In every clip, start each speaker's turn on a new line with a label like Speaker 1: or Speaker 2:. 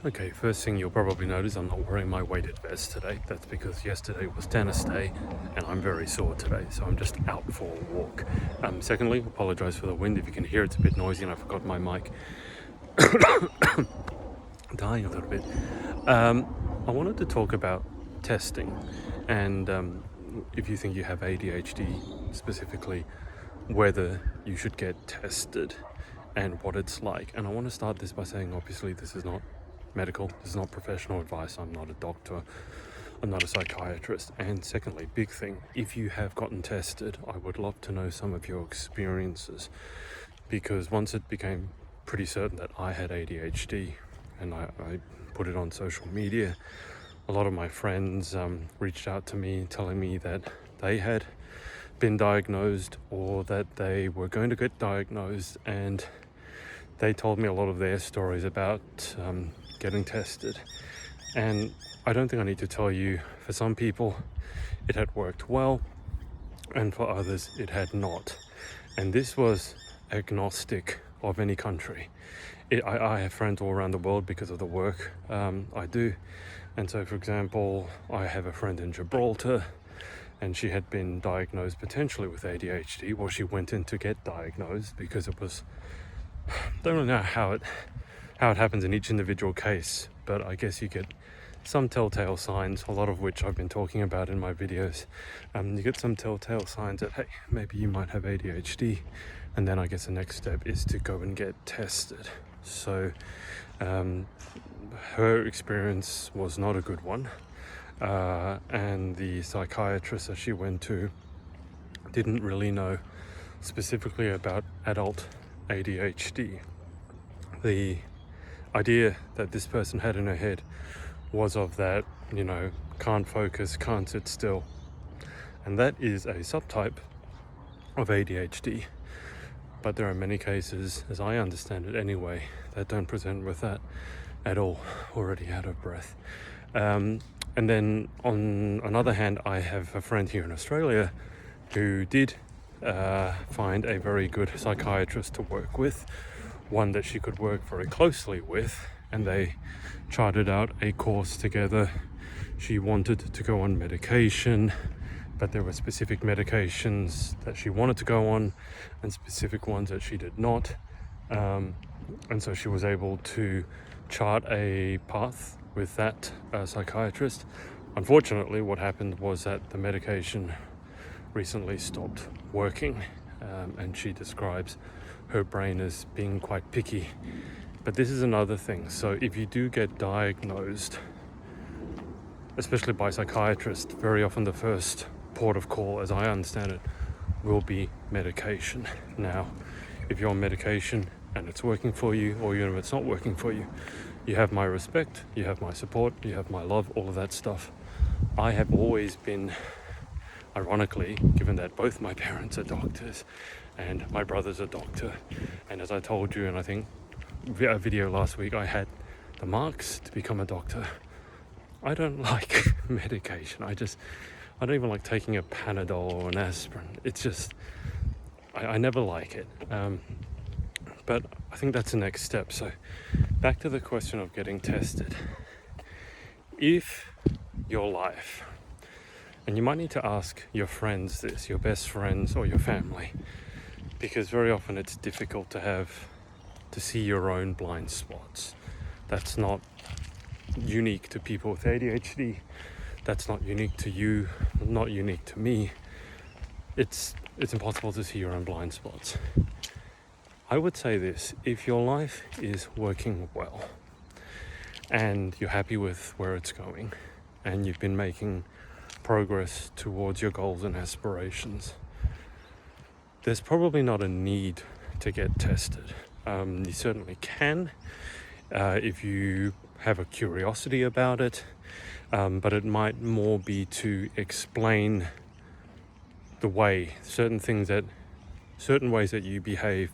Speaker 1: Okay, first thing you'll probably notice, I'm not wearing my weighted vest today. That's because yesterday was tennis day and I'm very sore today, so I'm just out for a walk. Secondly, apologize for the wind. If you can hear, it's a bit noisy and I forgot my mic. Dying a little bit. I wanted to talk about testing and if you think you have ADHD specifically, whether you should get tested and what it's like. And I want to start this by saying, obviously, this is not medical, this is not professional advice. I'm not a doctor, I'm not a psychiatrist. And secondly, big thing, if you have gotten tested, I would love to know some of your experiences, because once it became pretty certain that I had ADHD and I put it on social media, a lot of my friends reached out to me telling me that they had been diagnosed or that they were going to get diagnosed, and they told me a lot of their stories about getting tested. And I don't think I need to tell you, for some people it had worked well and for others it had not. And this was agnostic of any country. I have friends all around the world because of the work I do. And so, for example, I have a friend in Gibraltar, and she had been diagnosed potentially with ADHD. Well, she went in to get diagnosed because it was, don't really know how it happens in each individual case, but I guess you get some telltale signs, a lot of which I've been talking about in my videos. You get some telltale signs that, hey, maybe you might have ADHD, and then I guess the next step is to go and get tested. So her experience was not a good one, and the psychiatrist that she went to didn't really know specifically about adult ADHD. The idea that this person had in her head was of that, can't focus, can't sit still. And that is a subtype of ADHD. But there are many cases, as I understand it anyway, that don't present with that at all, already out of breath. And then on another hand, I have a friend here in Australia who did find a very good psychiatrist to work with, one that she could work very closely with, and they charted out a course together. She wanted to go on medication, but there were specific medications that she wanted to go on and specific ones that she did not. And so she was able to chart a path with that psychiatrist. Unfortunately, what happened was that the medication recently stopped working, and she describes her brain as being quite picky. But this is another thing. So if you do get diagnosed, especially by psychiatrists, very often the first port of call, as I understand it, will be medication. Now, if you're on medication and it's working for you, or even if it's not working for you, you have my respect, you have my support, you have my love, all of that stuff. I have always been, ironically, given that both my parents are doctors and my brother's a doctor, and as I told you, and I think a video last week, I had the marks to become a doctor. I don't like medication. I don't even like taking a Panadol or an aspirin. It's just, I never like it. But I think that's the next step. So back to the question of getting tested. If your life, and you might need to ask your friends this, your best friends or your family, because very often it's difficult to see your own blind spots. That's not unique to people with ADHD. That's not unique to you, not unique to me. It's impossible to see your own blind spots. I would say this: if your life is working well and you're happy with where it's going and you've been making progress towards your goals and aspirations, there's probably not a need to get tested. You certainly can if you have a curiosity about it, but it might more be to explain the way, certain ways that you behave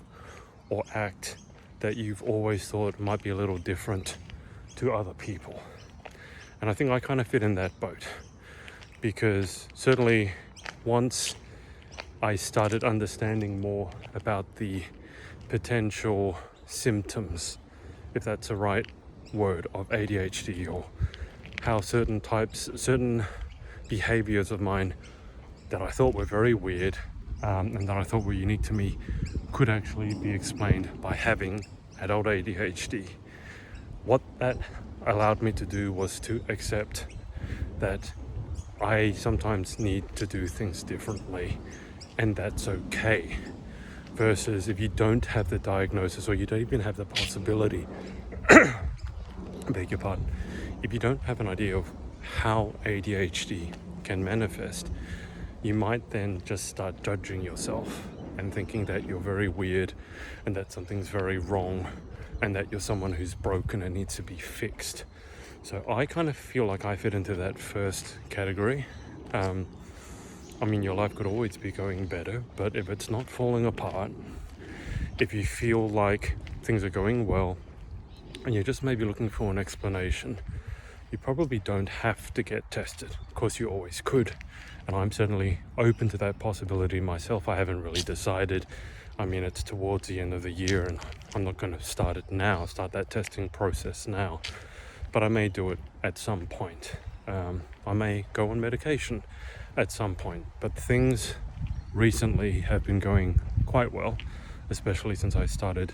Speaker 1: or act that you've always thought might be a little different to other people. And I think I kind of fit in that boat, because certainly once I started understanding more about the potential symptoms, if that's the right word of ADHD, or how certain behaviors of mine that I thought were very weird and that I thought were unique to me could actually be explained by having adult ADHD. What that allowed me to do was to accept that I sometimes need to do things differently, and that's okay. Versus if you don't have the diagnosis, or you don't even have the possibility, beg your pardon, if you don't have an idea of how ADHD can manifest, you might then just start judging yourself and thinking that you're very weird and that something's very wrong and that you're someone who's broken and needs to be fixed. So I kind of feel like I fit into that first category. I mean, your life could always be going better, but if it's not falling apart, if you feel like things are going well, and you're just maybe looking for an explanation, you probably don't have to get tested. Of course, you always could, and I'm certainly open to that possibility myself. I haven't really decided. I mean, it's towards the end of the year, and I'm not going to start that testing process now, but I may do it at some point. I may go on medication at some point, but things recently have been going quite well, especially since I started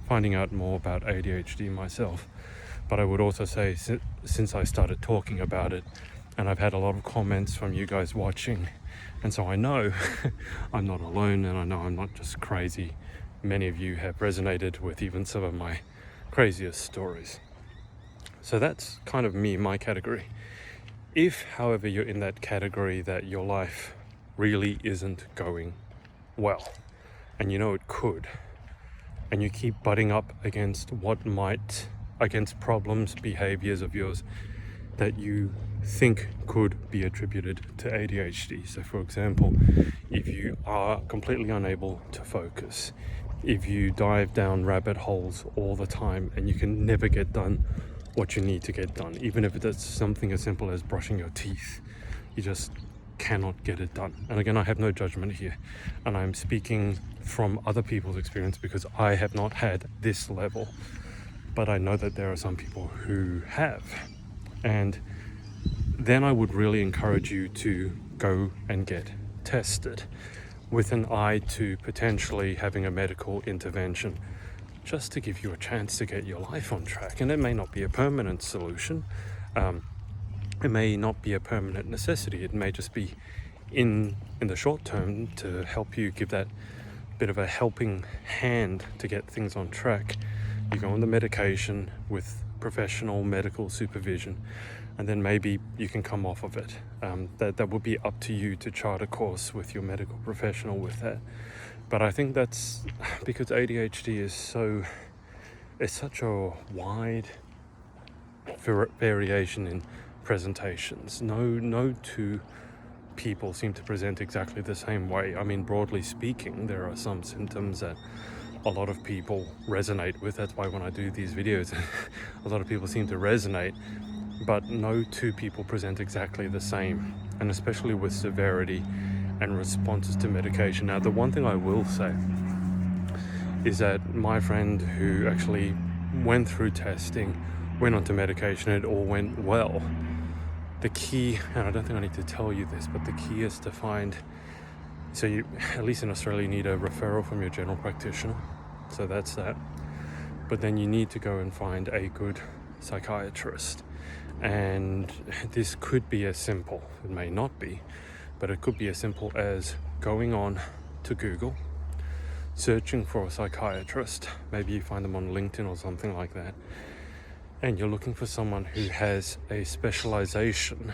Speaker 1: finding out more about ADHD myself. But I would also say since I started talking about it, and I've had a lot of comments from you guys watching, and so I know I'm not alone, and I know I'm not just crazy. Many of you have resonated with even some of my craziest stories. So that's kind of me, my category. If, however, you're in that category that your life really isn't going well, and you know it could, and you keep butting up against problems, behaviors of yours that you think could be attributed to ADHD. So for example, if you are completely unable to focus, if you dive down rabbit holes all the time and you can never get done what you need to get done, even if it's something as simple as brushing your teeth, you just cannot get it done. And again, I have no judgment here, and I'm speaking from other people's experience because I have not had this level, but I know that there are some people who have. And then I would really encourage you to go and get tested with an eye to potentially having a medical intervention, just to give you a chance to get your life on track. And it may not be a permanent solution. It may not be a permanent necessity. It may just be in the short term to help you, give that bit of a helping hand to get things on track. You go on the medication with professional medical supervision, and then maybe you can come off of it. That would be up to you to chart a course with your medical professional with that. But I think that's because ADHD is such a wide variation in presentations. No two people seem to present exactly the same way. I mean, broadly speaking, there are some symptoms that a lot of people resonate with. That's why when I do these videos, a lot of people seem to resonate, but no two people present exactly the same, and especially with severity and responses to medication. Now, the one thing I will say is that my friend who actually went through testing, went onto medication, it all went well. The key, and I don't think I need to tell you this, but the key is to find, so you, at least in Australia, need a referral from your general practitioner. So that's that. But then you need to go and find a good psychiatrist. And this could be as simple, it may not be, but it could be as simple as going on to Google, searching for a psychiatrist. Maybe you find them on LinkedIn or something like that, and you're looking for someone who has a specialization,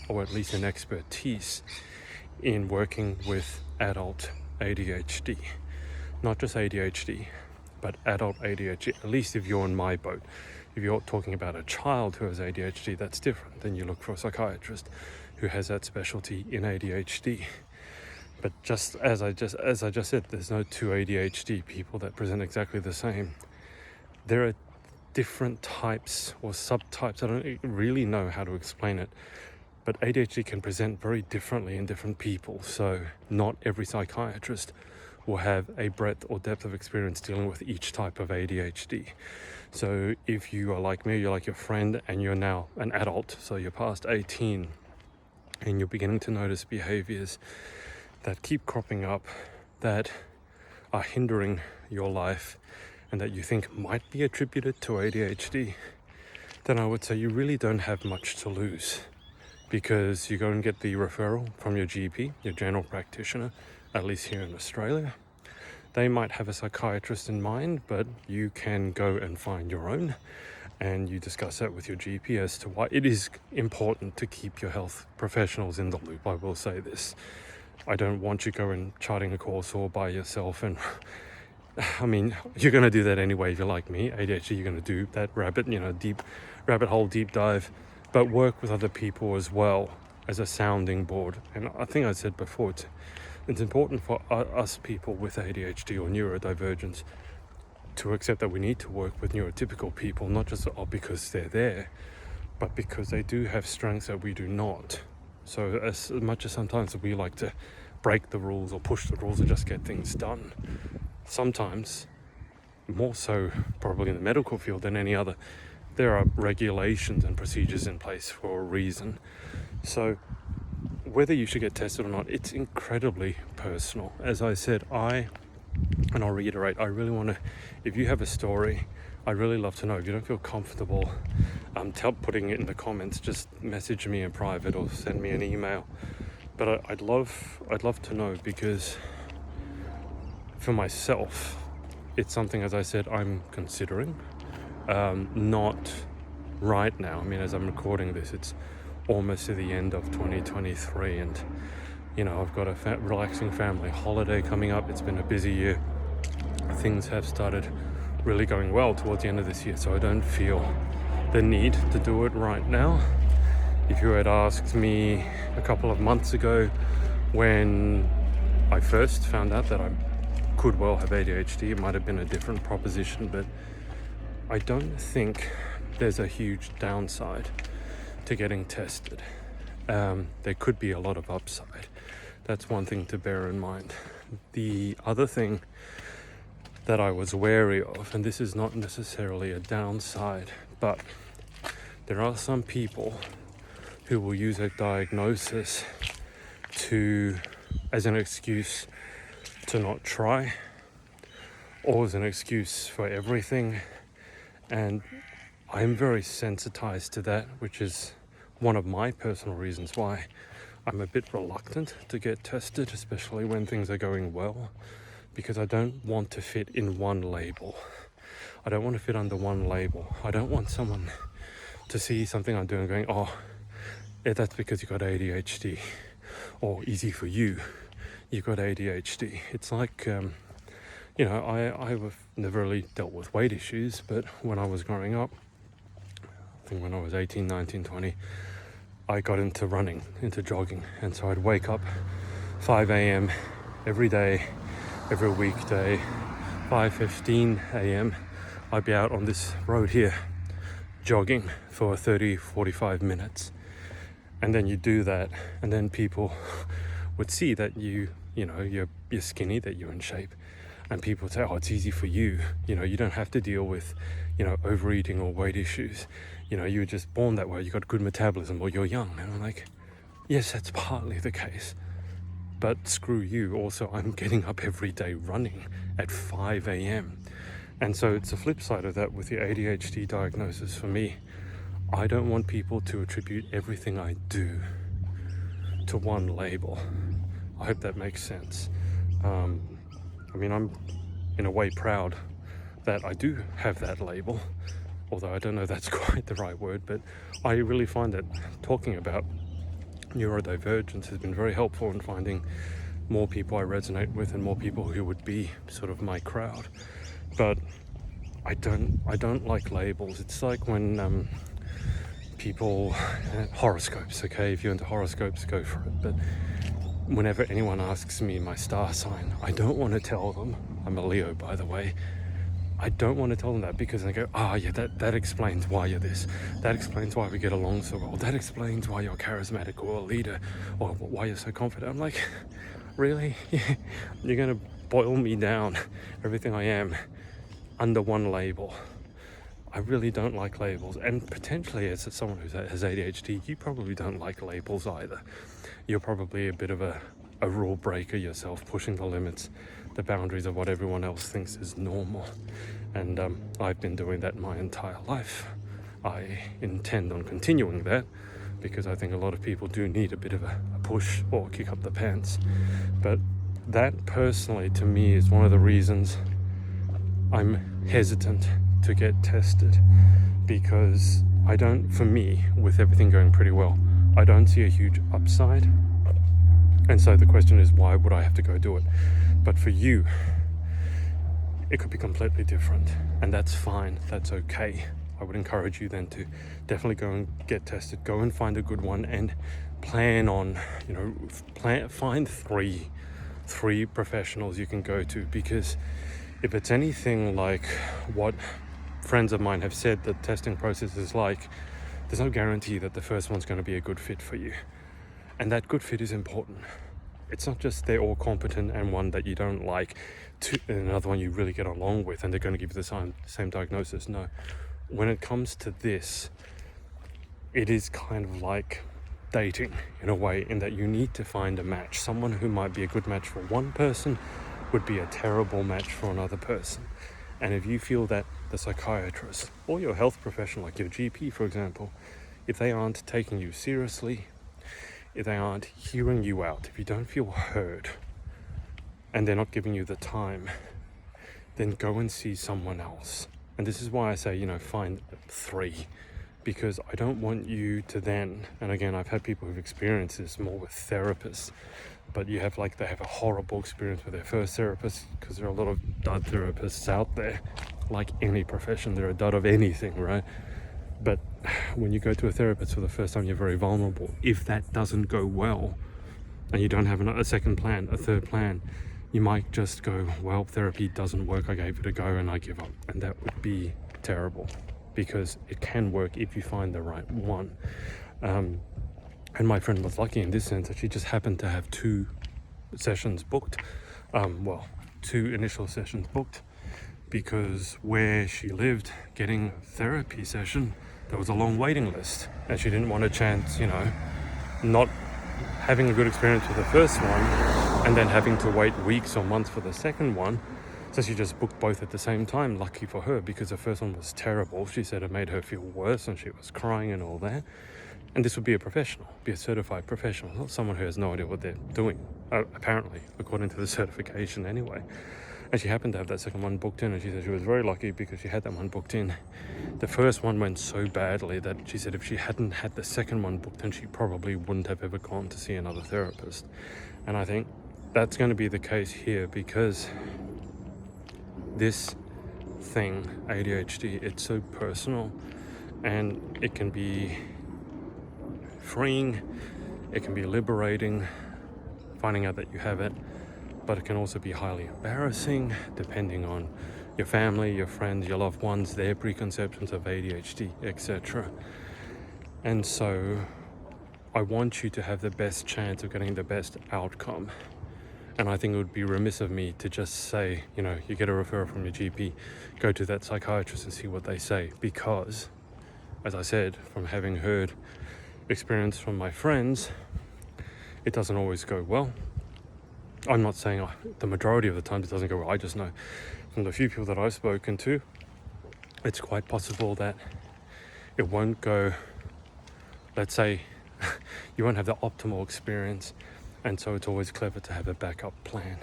Speaker 1: or at least an expertise, in working with adult ADHD. Not just ADHD, but adult ADHD, at least if you're in my boat. If you're talking about a child who has ADHD, that's different. Then you look for a psychiatrist who has that specialty in ADHD. But just as I just said, there's no two ADHD people that present exactly the same. There are different types or subtypes. I don't really know how to explain it, but ADHD can present very differently in different people. So not every psychiatrist will have a breadth or depth of experience dealing with each type of ADHD. So if you are like me, you're like your friend, and you're now an adult, so you're past 18, and you're beginning to notice behaviors that keep cropping up that are hindering your life and that you think might be attributed to ADHD, then I would say you really don't have much to lose, because you go and get the referral from your GP, your general practitioner, at least here in Australia. They might have a psychiatrist in mind, but you can go and find your own, and you discuss that with your GP as to why it is important to keep your health professionals in the loop. I will say this. I don't want you going charting a course all by yourself, and I mean, you're going to do that anyway if you're like me. ADHD, you're going to do that deep rabbit hole, deep dive, but work with other people as well as a sounding board. And I think I said before, it's important for us people with ADHD or neurodivergence to accept that we need to work with neurotypical people, not just because they're there, but because they do have strengths that we do not. So as much as sometimes we like to break the rules or push the rules and just get things done, sometimes, more so probably in the medical field than any other, there are regulations and procedures in place for a reason. So whether you should get tested or not, it's incredibly personal. As I said, and I'll reiterate, I really want to, if you have a story, I'd really love to know. If you don't feel comfortable putting it in the comments, just message me in private or send me an email. But I'd love to know, because for myself, it's something, as I said, I'm considering. Not right now. I mean, as I'm recording this, it's almost to the end of 2023, and I've got a relaxing family holiday coming up. It's been a busy year. Things have started really going well towards the end of this year, so I don't feel the need to do it right now. If you had asked me a couple of months ago, when I first found out that I could well have ADHD, it might have been a different proposition, but I don't think there's a huge downside to getting tested. There could be a lot of upside. That's one thing to bear in mind. The other thing that I was wary of, and this is not necessarily a downside, but there are some people who will use a diagnosis as an excuse to not try, or as an excuse for everything. And I'm very sensitized to that, which is one of my personal reasons why I'm a bit reluctant to get tested, especially when things are going well, because I don't want to fit in one label. I don't want to fit under one label. I don't want someone to see something I'm doing going, oh, yeah, that's because you got ADHD, or easy for you, you got ADHD. It's like, I've never really dealt with weight issues, but when I was growing up, I think when I was 18, 19, 20, I got into running, into jogging, and so I'd wake up 5 a.m. every day, every weekday, 5:15 a.m. I'd be out on this road here jogging for 30-45 minutes. And then you do that, and then people would see that you're skinny, that you're in shape, and people would say, oh, it's easy for you. You don't have to deal with, overeating or weight issues. You were just born that way. You got good metabolism, or you're young. And I'm like, yes, that's partly the case, but screw you. Also, I'm getting up every day running at 5 a.m. And so it's the flip side of that with the ADHD diagnosis for me. I don't want people to attribute everything I do to one label. I hope that makes sense. I'm in a way proud that I do have that label, although I don't know that's quite the right word, but I really find that talking about neurodivergence has been very helpful in finding more people I resonate with and more people who would be sort of my crowd. But I don't like labels. It's like when people, horoscopes, okay, if you're into horoscopes, go for it, but whenever anyone asks me my star sign, I don't want to tell them, I'm a Leo by the way, I don't want to tell them that, because they go, yeah, that explains why you're this, that explains why we get along so well, that explains why you're charismatic or a leader, or why you're so confident. I'm like, Really? You're going to boil me down, everything I am, under one label. I really don't like labels, and potentially as someone who has ADHD, you probably don't like labels either. You're probably a bit of a rule breaker yourself, pushing the limits, the boundaries of what everyone else thinks is normal. And I've been doing that my entire life. I intend on continuing that, because I think a lot of people do need a bit of a push or kick up the pants. But that personally, to me, is one of the reasons I'm hesitant to get tested, because for me, with everything going pretty well, I don't see a huge upside. And so the question is, why would I have to go do it? But for you, it could be completely different, and that's fine, that's okay. I would encourage you then to definitely go and get tested, go and find a good one, and plan on, find three professionals you can go to, because if it's anything like what friends of mine have said the testing process is like, there's no guarantee that the first one's going to be a good fit for you. And that good fit is important. It's not just they're all competent and one that you don't like, and another one you really get along with, and they're going to give you the same diagnosis. No. When it comes to this, it is kind of like dating in a way, in that you need to find a match. Someone who might be a good match for one person would be a terrible match for another person. And if you feel that the psychiatrist or your health professional, like your GP, for example, if they aren't taking you seriously, if they aren't hearing you out, if you don't feel heard, and they're not giving you the time, then go and see someone else. And this is why I say, find three, because I don't want you to then, and again, I've had people who've experienced this more with therapists, but they have a horrible experience with their first therapist, because there are a lot of dud therapists out there. Like any profession, they're a dud of anything, right? But when you go to a therapist for the first time, you're very vulnerable. If that doesn't go well, and you don't have a second plan, a third plan, you might just go, well, therapy doesn't work, I gave it a go and I give up. And that would be terrible, because it can work if you find the right one. And my friend was lucky in this sense that she just happened to have two sessions booked. Two initial sessions booked, because where she lived, getting a therapy session, there was a long waiting list, and she didn't want a chance, not having a good experience with the first one and then having to wait weeks or months for the second one. So she just booked both at the same time. Lucky for her, because the first one was terrible. She said it made her feel worse and she was crying and all that. And this would be a professional, be a certified professional, not someone who has no idea what they're doing, apparently, according to the certification anyway. And she happened to have that second one booked in, and she said she was very lucky because she had that one booked in. The first one went so badly that she said if she hadn't had the second one booked in, she probably wouldn't have ever gone to see another therapist. And I think that's going to be the case here, because this thing, ADHD, it's so personal, and it can be freeing, it can be liberating, finding out that you have it, but it can also be highly embarrassing, depending on your family, your friends, your loved ones, their preconceptions of ADHD, etc. And so I want you to have the best chance of getting the best outcome. And I think it would be remiss of me to just say, you get a referral from your GP, go to that psychiatrist and see what they say. Because, as I said, from having heard experience from my friends, it doesn't always go well. I'm not saying the majority of the time it doesn't go well. I just know from the few people that I've spoken to, it's quite possible that it won't go, let's say, you won't have the optimal experience. And so it's always clever to have a backup plan.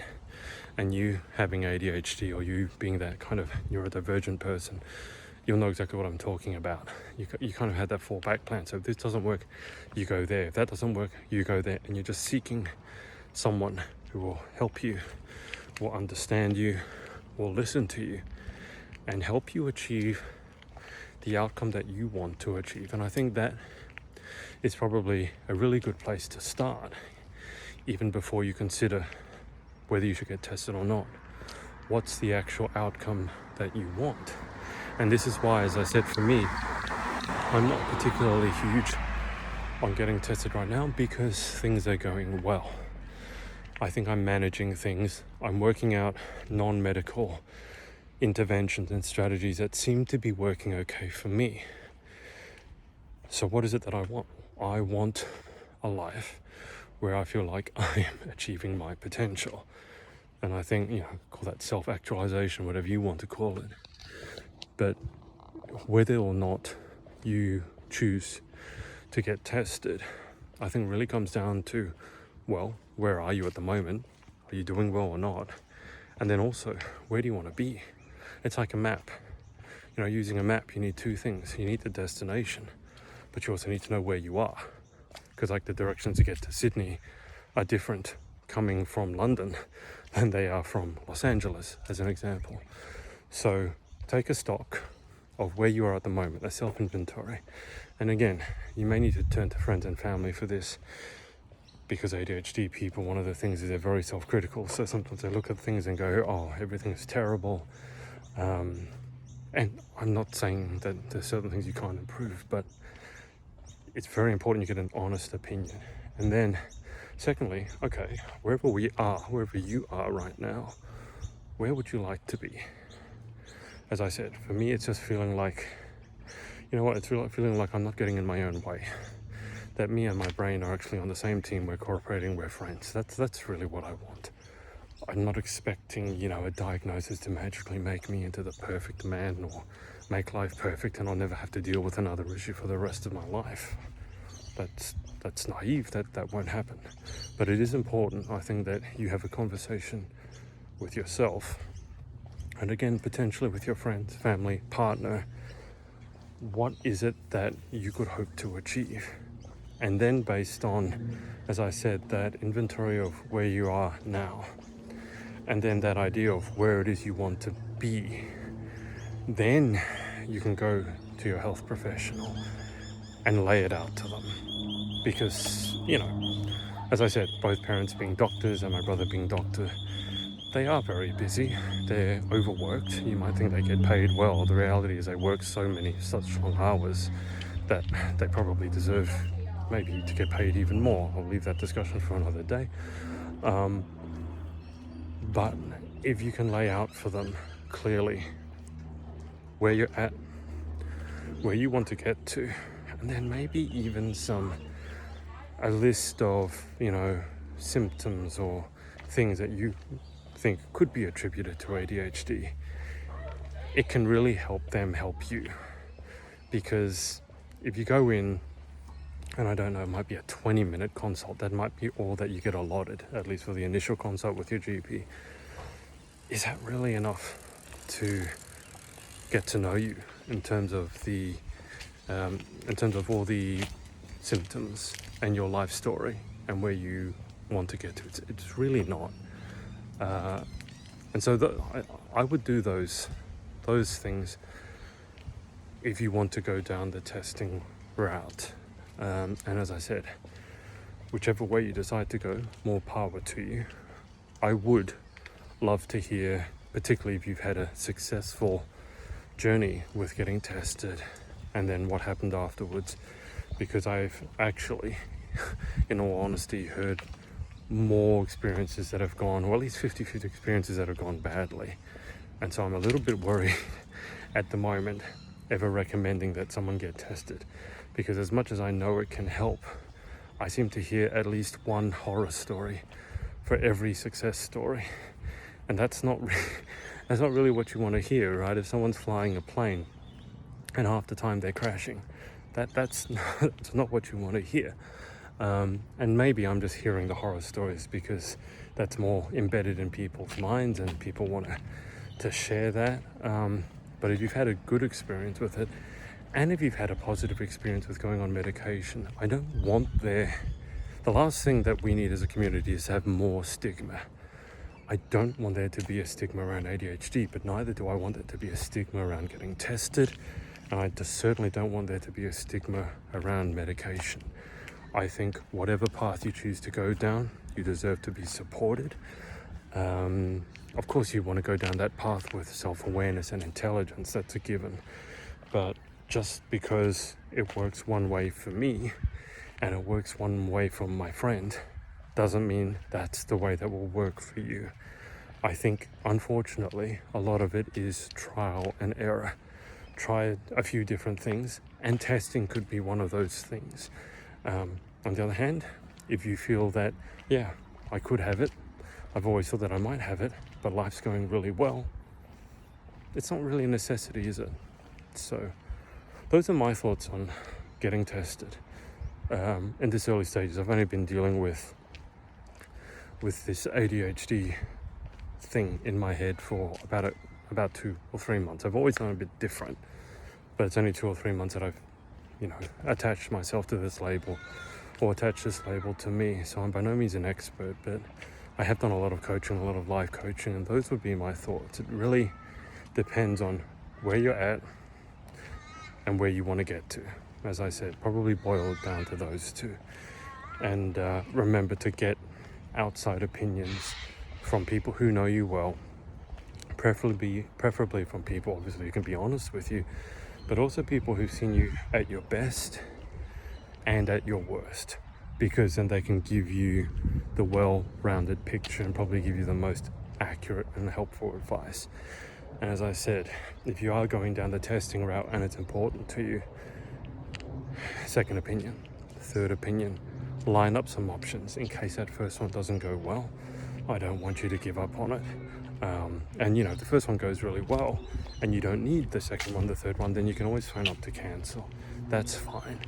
Speaker 1: And you having ADHD, or you being that kind of neurodivergent person, you'll know exactly what I'm talking about. You kind of had that fallback plan. So if this doesn't work, you go there. If that doesn't work, you go there. And you're just seeking someone who will help you, will understand you, will listen to you, and help you achieve the outcome that you want to achieve. And I think that is probably a really good place to start, even before you consider whether you should get tested or not. What's the actual outcome that you want? And this is why, as I said, for me, I'm not particularly huge on getting tested right now, because things are going well. I think I'm managing things. I'm working out non-medical interventions and strategies that seem to be working okay for me. So what is it that I want? I want a life where I feel like I am achieving my potential. And I think, call that self-actualization, whatever you want to call it. But whether or not you choose to get tested, I think really comes down to, well, where are you at the moment? Are you doing well or not? And then also, where do you want to be? It's like a map. Using a map, you need two things. You need the destination, but you also need to know where you are. Because like the directions to get to Sydney are different coming from London than they are from Los Angeles, as an example. So take a stock of where you are at the moment, a self-inventory. And again, you may need to turn to friends and family for this, because ADHD people, one of the things is they're very self-critical. So sometimes they look at things and go, oh, everything's terrible. And I'm not saying that there's certain things you can't improve, but it's very important you get an honest opinion. And then secondly, okay, wherever you are right now, where would you like to be? As I said, for me, it's just feeling like, it's really feeling like I'm not getting in my own way. That me and my brain are actually on the same team, we're cooperating, we're friends. That's really what I want. I'm not expecting, a diagnosis to magically make me into the perfect man or make life perfect and I'll never have to deal with another issue for the rest of my life. That's naive, that won't happen. But it is important, I think, that you have a conversation with yourself, and again, potentially with your friends, family, partner. What is it that you could hope to achieve? And then based on, as I said, that inventory of where you are now, and then that idea of where it is you want to be, then you can go to your health professional and lay it out to them. Because, as I said, both parents being doctors and my brother being doctor, they are very busy. They're overworked. You might think they get paid well. The reality is they work such long hours that they probably deserve maybe to get paid even more. I'll leave that discussion for another day. But if you can lay out for them clearly where you're at, where you want to get to, and then maybe even a list of, symptoms or things that you think could be attributed to ADHD, it can really help them help you. Because if you go in, and I don't know, it might be a 20-minute consult, that might be all that you get allotted, at least for the initial consult with your GP. Is that really enough to get to know you in terms of all the symptoms and your life story and where you want to get to? It's really not. And so I would do those things if you want to go down the testing route. And as I said, whichever way you decide to go, more power to you. I would love to hear, particularly if you've had a successful journey with getting tested and then what happened afterwards, because I've actually, in all honesty, heard more experiences that have gone, or at least 50-50 experiences that have gone badly. And so I'm a little bit worried at the moment ever recommending that someone get tested, because as much as I know it can help, I seem to hear at least one horror story for every success story. And that's not really what you want to hear, right? If someone's flying a plane and half the time they're crashing, that's not what you want to hear. And maybe I'm just hearing the horror stories because that's more embedded in people's minds and people want to share that. But if you've had a good experience with it, and if you've had a positive experience with going on medication, I don't want the last thing that we need as a community is to have more stigma. I don't want there to be a stigma around ADHD, but neither do I want there to be a stigma around getting tested. And I certainly don't want there to be a stigma around medication. I think whatever path you choose to go down, you deserve to be supported. Of course, you want to go down that path with self-awareness and intelligence, that's a given. But just because it works one way for me and it works one way for my friend doesn't mean that's the way that will work for you. I think, unfortunately, a lot of it is trial and error. Try a few different things, and testing could be one of those things. On the other hand, if you feel that, yeah, I could have it, I've always thought that I might have it, but life's going really well, it's not really a necessity, is it? So those are my thoughts on getting tested. In this early stages, I've only been dealing with this ADHD thing in my head for about 2 or 3 months. I've always done a bit different, but it's only 2 or 3 months that I've attached myself to this label, or attached this label to me. So I'm by no means an expert, but I have done a lot of coaching, a lot of life coaching, and those would be my thoughts. It really depends on where you're at and where you want to get to. As I said, probably boil it down to those two. And remember to get outside opinions from people who know you well, preferably from people, obviously, who can be honest with you, but also people who've seen you at your best and at your worst, because then they can give you the well-rounded picture and probably give you the most accurate and helpful advice. And as I said, if you are going down the testing route and it's important to you, second opinion, third opinion, line up some options in case that first one doesn't go well. I don't want you to give up on it. And if the first one goes really well and you don't need the second one, the third one, then you can always phone up to cancel. That's fine.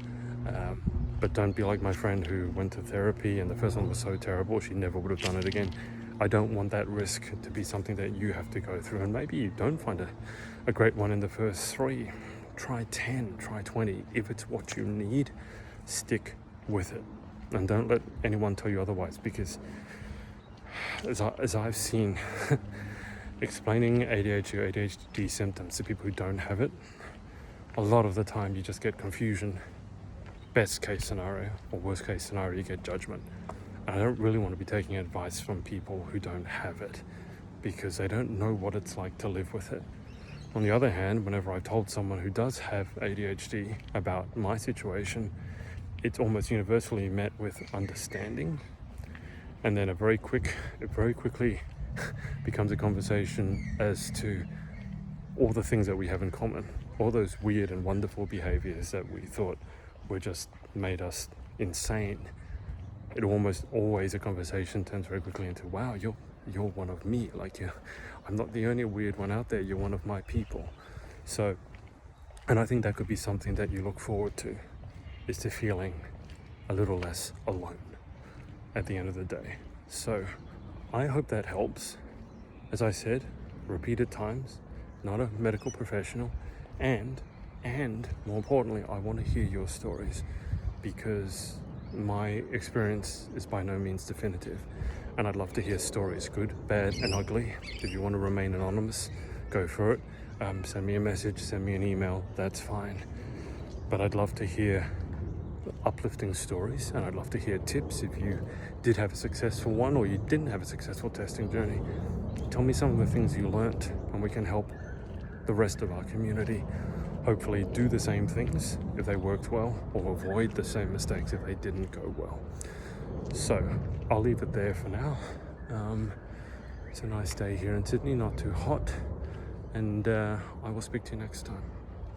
Speaker 1: But don't be like my friend who went to therapy and the first one was so terrible she never would have done it again. I don't want that risk to be something that you have to go through. And maybe you don't find a great one in the first 3. Try 10, try 20. If it's what you need, stick with it. And don't let anyone tell you otherwise, because as I've seen, explaining ADHD or ADHD symptoms to people who don't have it, a lot of the time you just get confusion. Best case scenario, or worst case scenario, you get judgment. And I don't really want to be taking advice from people who don't have it, because they don't know what it's like to live with it. On the other hand, whenever I've told someone who does have ADHD about my situation, it's almost universally met with understanding, and then it very quickly becomes a conversation as to all the things that we have in common, all those weird and wonderful behaviors that we thought were just made us insane. It almost always, a conversation turns very quickly into, wow, you're one of me. I'm not the only weird one out there. You're one of my people. So, and I think that could be something that you look forward to, is to feeling a little less alone at the end of the day. So I hope that helps. As I said, repeated times, not a medical professional, and more importantly, I want to hear your stories, because my experience is by no means definitive, and I'd love to hear stories, good, bad, and ugly. If you want to remain anonymous, go for it. Send me a message, send me an email, that's fine. But I'd love to hear uplifting stories, and I'd love to hear tips. If you did have a successful one, or you didn't have a successful testing journey, tell me some of the things you learnt, and we can help the rest of our community hopefully do the same things if they worked well, or avoid the same mistakes if they didn't go well. So I'll leave it there for now. It's a nice day here in Sydney, not too hot, and I will speak to you next time.